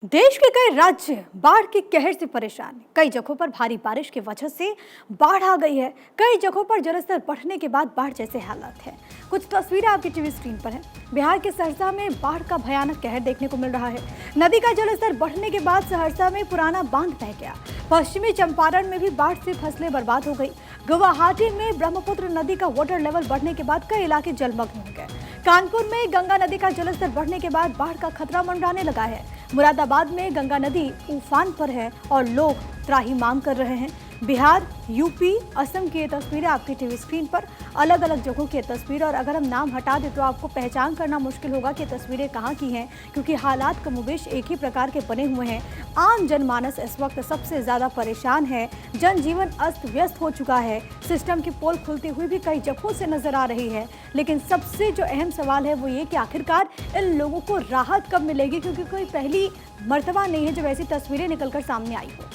देश के कई राज्य बाढ़ के कहर से परेशान हैं। कई जगहों पर भारी बारिश की वजह से बाढ़ आ गई है। कई जगहों पर जलस्तर बढ़ने के बाद बाढ़ जैसे हालात हैं। कुछ तस्वीरें आपकी टीवी स्क्रीन पर हैं। बिहार के सहरसा में बाढ़ का भयानक कहर देखने को मिल रहा है। नदी का जलस्तर बढ़ने के बाद सहरसा में पुराना बांध बह गया। पश्चिमी चंपारण में भी बाढ़ से फसलें बर्बाद हो गई। गुवाहाटी में ब्रह्मपुत्र नदी का वाटर लेवल बढ़ने के बाद कई इलाके जलमग्न हो गए। कानपुर में गंगा नदी का जलस्तर बढ़ने के बाद बाढ़ का खतरा मंडराने लगा है। मुरादाबाद में गंगा नदी उफान पर है और लोग त्राही मांग कर रहे हैं। बिहार, यूपी, असम की ये तस्वीरें आपकी टीवी स्क्रीन पर, अलग अलग जगहों की तस्वीर। और अगर हम नाम हटा दें तो आपको पहचान करना मुश्किल होगा कि तस्वीरें कहाँ की हैं, क्योंकि हालात कमोबेश एक ही प्रकार के बने हुए हैं। आम जनमानस इस वक्त सबसे ज़्यादा परेशान है। जनजीवन अस्त व्यस्त हो चुका है। सिस्टम की पोल खुलती हुई भी कई जगहों से नजर आ रही है। लेकिन सबसे जो अहम सवाल है वो ये कि आखिरकार इन लोगों को राहत कब मिलेगी, क्योंकि कोई पहली मर्तबा नहीं है जब ऐसी तस्वीरें निकलकर सामने आई हो।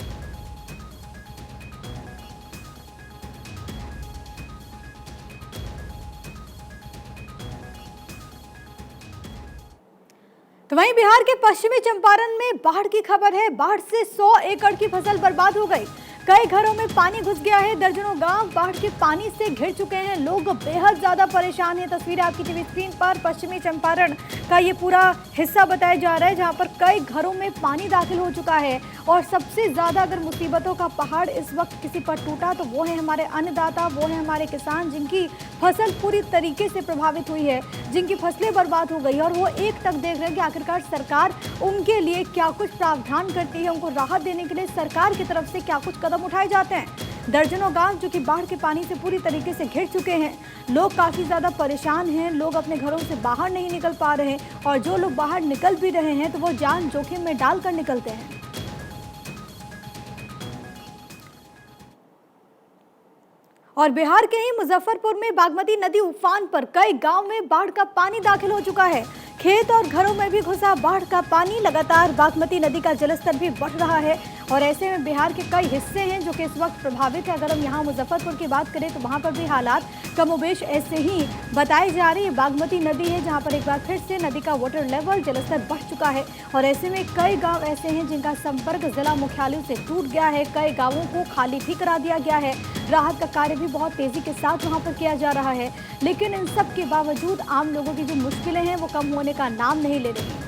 तो वहीं बिहार के पश्चिमी चंपारण में बाढ़ की खबर है। बाढ़ से 100 एकड़ की फसल बर्बाद हो गई। कई घरों में पानी घुस गया है। दर्जनों गांव बाढ़ के पानी से घिर चुके हैं। लोग बेहद ज्यादा परेशान हैं। तस्वीरें आपकी टीवी स्क्रीन पर पश्चिमी चंपारण का ये पूरा हिस्सा बताया जा रहा है, जहां पर कई घरों में पानी दाखिल हो चुका है। और सबसे ज्यादा अगर मुसीबतों का पहाड़ इस वक्त किसी पर टूटा तो वो है हमारे अन्नदाता, वो है हमारे किसान, जिनकी फसल पूरी तरीके से प्रभावित हुई है, जिनकी फसलें बर्बाद हो गई। और वो एक तक देख रहे हैं कि आखिरकार सरकार उनके लिए क्या कुछ प्रावधान करती है, उनको राहत देने के लिए सरकार की तरफ से क्या कुछ कदम उठाए जाते हैं। दर्जनों गांव जो कि बाढ़ के पानी से पूरी तरीके से घिर चुके हैं। लोग काफी ज्यादा परेशान हैं। लोग अपने घरों से बाहर नहीं निकल पा रहे हैं, और जो लोग बाहर निकल भी रहे हैं तो वो जान जोखिम में डालकर निकलते हैं। और बिहार के ही मुजफ्फरपुर में बागमती नदी उफान पर, कई गांव में बाढ़ का पानी दाखिल हो चुका है। खेत और घरों में भी घुसा बाढ़ का पानी। लगातार बागमती नदी का जलस्तर भी बढ़ रहा है। और ऐसे में बिहार के कई हिस्से हैं जो कि इस वक्त प्रभावित है। अगर हम यहाँ मुजफ्फरपुर की बात करें तो वहाँ पर भी हालात कमोबेश ऐसे ही बताए जा रहे हैं। बागमती नदी है जहाँ पर एक बार फिर से नदी का वाटर लेवल, जलस्तर बढ़ चुका है। और ऐसे में कई गाँव ऐसे हैं जिनका संपर्क जिला मुख्यालयों से टूट गया है। कई गाँवों को खाली भी करा दिया गया है। राहत का कार्य भी बहुत तेजी के साथ वहाँ पर किया जा रहा है। लेकिन इन सब के बावजूद आम लोगों की जो मुश्किलें हैं वो कम होने का नाम नहीं ले रही।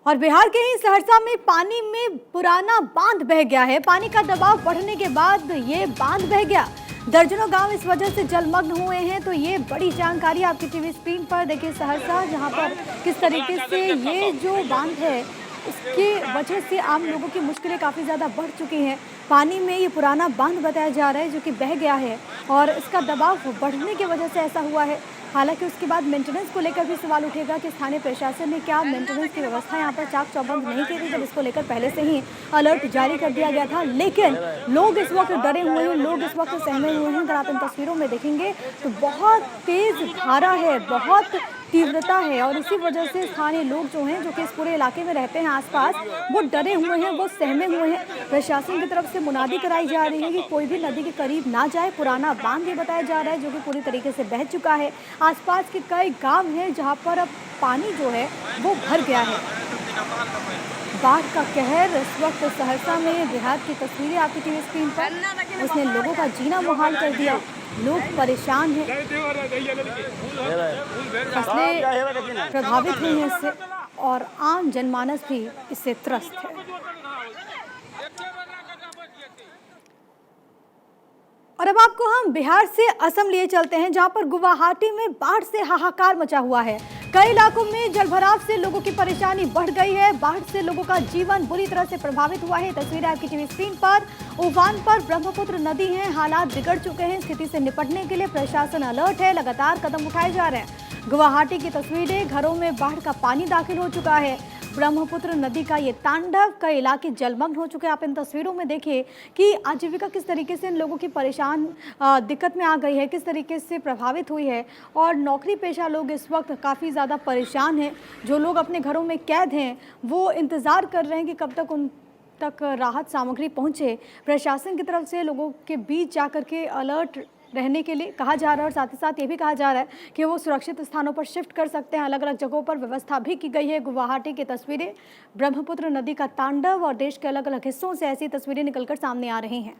और बिहार के ही सहरसा में पानी में पुराना बांध बह गया है। पानी का दबाव बढ़ने के बाद ये बांध बह गया। दर्जनों गांव इस वजह से जलमग्न हुए हैं। तो ये बड़ी जानकारी आपकी टीवी स्क्रीन पर देखिए। सहरसा जहां पर किस तरीके से ये जो बांध है इसकी वजह से आम लोगों की मुश्किलें काफ़ी ज़्यादा बढ़ चुकी हैं। पानी में ये पुराना बांध बताया जा रहा है जो कि बह गया है, और इसका दबाव बढ़ने की वजह से ऐसा हुआ है। हालांकि उसके बाद मेंटेनेंस को लेकर भी सवाल उठेगा कि स्थानीय प्रशासन ने क्या मेंटेनेंस की व्यवस्था यहाँ पर चाक चौबंद नहीं की थी, जब इसको लेकर पहले से ही अलर्ट जारी कर दिया गया था। लेकिन लोग इस वक्त डरे हुए हैं, लोग इस वक्त सहमे हुए हैं। अगर आप इन तस्वीरों में देखेंगे तो बहुत तेज धारा है, बहुत तीव्रता है। और इसी वजह से स्थानीय लोग जो हैं, जो कि इस पूरे इलाके में रहते हैं आसपास, वो डरे हुए हैं, वो सहमे हुए हैं। प्रशासन की तरफ से मुनादी कराई जा रही है कि कोई भी नदी के करीब ना जाए। पुराना बांध ये बताया जा रहा है जो कि पूरी तरीके से बह चुका है। आसपास के कई गांव हैं जहां पर अब पानी जो है वो भर गया है। बाढ़ का कहर इस वक्त सहरसा में, बिहार की तस्वीरें आपकी टीवी स्क्रीन पर, उसने लोगों का जीना मुहाल कर दिया। लोग परेशान हैं, फसलें प्रभावित हुई हैं इससे, और आम जनमानस भी इससे त्रस्त है। और अब आपको हम बिहार से असम लिए चलते हैं, जहां पर गुवाहाटी में बाढ़ से हाहाकार मचा हुआ है। कई इलाकों में जलभराव से लोगों की परेशानी बढ़ गई है। बाढ़ से लोगों का जीवन बुरी तरह से प्रभावित हुआ है। तस्वीरें आपकी टीवी स्क्रीन पर। उफान पर ब्रह्मपुत्र नदी है। हालात बिगड़ चुके हैं। स्थिति से निपटने के लिए प्रशासन अलर्ट है। लगातार कदम उठाए जा रहे हैं। गुवाहाटी की तस्वीरें, घरों में बाढ़ का पानी दाखिल हो चुका है। ब्रह्मपुत्र नदी का ये तांडव, कई इलाके जलमग्न हो चुके हैं। आप इन तस्वीरों में देखिए कि आजीविका किस तरीके से इन लोगों की परेशान दिक्कत में आ गई है, किस तरीके से प्रभावित हुई है। और नौकरी पेशा लोग इस वक्त काफ़ी ज़्यादा परेशान हैं। जो लोग अपने घरों में कैद हैं वो इंतज़ार कर रहे हैं कि कब तक उन तक राहत सामग्री पहुँचे। प्रशासन की तरफ से लोगों के बीच जाकर के अलर्ट रहने के लिए कहा जा रहा है और साथ ही साथ ये भी कहा जा रहा है कि वो सुरक्षित स्थानों पर शिफ्ट कर सकते हैं। अलग अलग जगहों पर व्यवस्था भी की गई है। गुवाहाटी की तस्वीरें, ब्रह्मपुत्र नदी का तांडव और देश के अलग अलग हिस्सों से ऐसी तस्वीरें निकलकर सामने आ रही हैं।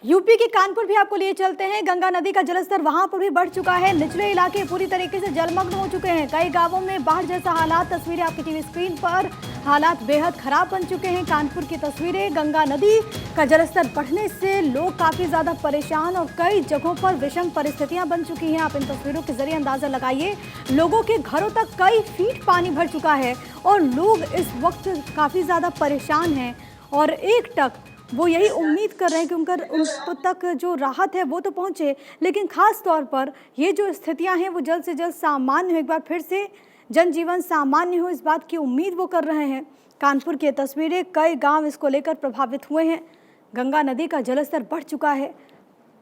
यूपी के कानपुर भी आपको लिए चलते हैं। गंगा नदी का जलस्तर वहां पर भी बढ़ चुका है। निचले इलाके पूरी तरीके से जलमग्न हो चुके हैं। कई गांवों में बाढ़ जैसा हालात, तस्वीरें आपकी टीवी स्क्रीन पर, हालात बेहद खराब बन चुके हैं। कानपुर की तस्वीरें, गंगा नदी का जलस्तर बढ़ने से लोग काफी ज्यादा परेशान और कई जगहों पर विषम परिस्थितियां बन चुकी हैं। आप इन तस्वीरों के जरिए अंदाजा लगाइए, लोगों के घरों तक कई फीट पानी भर चुका है और लोग इस वक्त काफी ज्यादा परेशान हैं और एकटक वो यही उम्मीद कर रहे हैं कि उन तक जो राहत है वो तो पहुंचे, लेकिन खास तौर पर ये जो स्थितियां हैं वो जल्द से जल्द सामान्य हो, एक बार फिर से जनजीवन सामान्य हो, इस बात की उम्मीद वो कर रहे हैं। कानपुर की तस्वीरें, कई गांव इसको लेकर प्रभावित हुए हैं। गंगा नदी का जलस्तर बढ़ चुका है।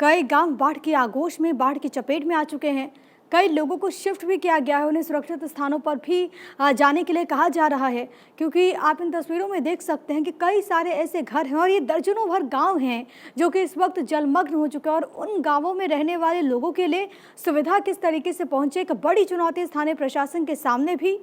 कई गांव बाढ़ की आगोश में, बाढ़ की चपेट में आ चुके हैं। कई लोगों को शिफ्ट भी किया गया है, उन्हें सुरक्षित स्थानों पर भी जाने के लिए कहा जा रहा है, क्योंकि आप इन तस्वीरों में देख सकते हैं कि कई सारे ऐसे घर हैं और ये दर्जनों भर गांव हैं जो कि इस वक्त जलमग्न हो चुके हैं और उन गांवों में रहने वाले लोगों के लिए सुविधा किस तरीके से पहुंचे, एक बड़ी चुनौती स्थानीय प्रशासन के सामने भी।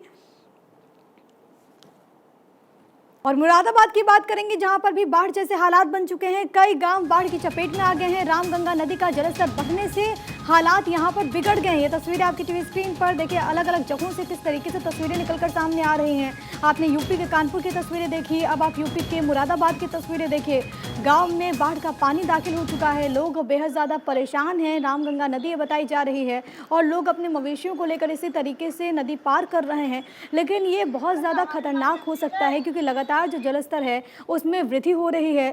और मुरादाबाद की बात करेंगे, जहां पर भी बाढ़ जैसे हालात बन चुके हैं। कई गांव बाढ़ की चपेट में आ गए हैं। रामगंगा नदी का जलस्तर बढ़ने से हालात यहां पर बिगड़ गए हैं। ये तस्वीरें आपकी टीवी स्क्रीन पर देखिए, अलग अलग जगहों से किस तरीके से तस्वीरें निकलकर सामने आ रही हैं। आपने यूपी के कानपुर की तस्वीरें देखी, अब आप यूपी के मुरादाबाद की तस्वीरें देखिए। गाँव में बाढ़ का पानी दाखिल हो चुका है, लोग बेहद ज़्यादा परेशान हैं। रामगंगा नदी बताई जा रही है और लोग अपने मवेशियों को लेकर इसी तरीके से नदी पार कर रहे हैं, लेकिन ये बहुत ज़्यादा खतरनाक हो सकता है क्योंकि लगातार जो जलस्तर है उसमें वृद्धि हो रही है।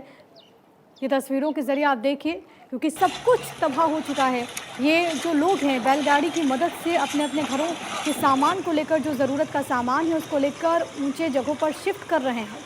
ये तस्वीरों के जरिए आप देखिए, क्योंकि सब कुछ तबाह हो चुका है। ये जो लोग हैं बैलगाड़ी की मदद से अपने अपने घरों के सामान को लेकर, जो ज़रूरत का सामान है उसको लेकर ऊंचे जगहों पर शिफ्ट कर रहे हैं।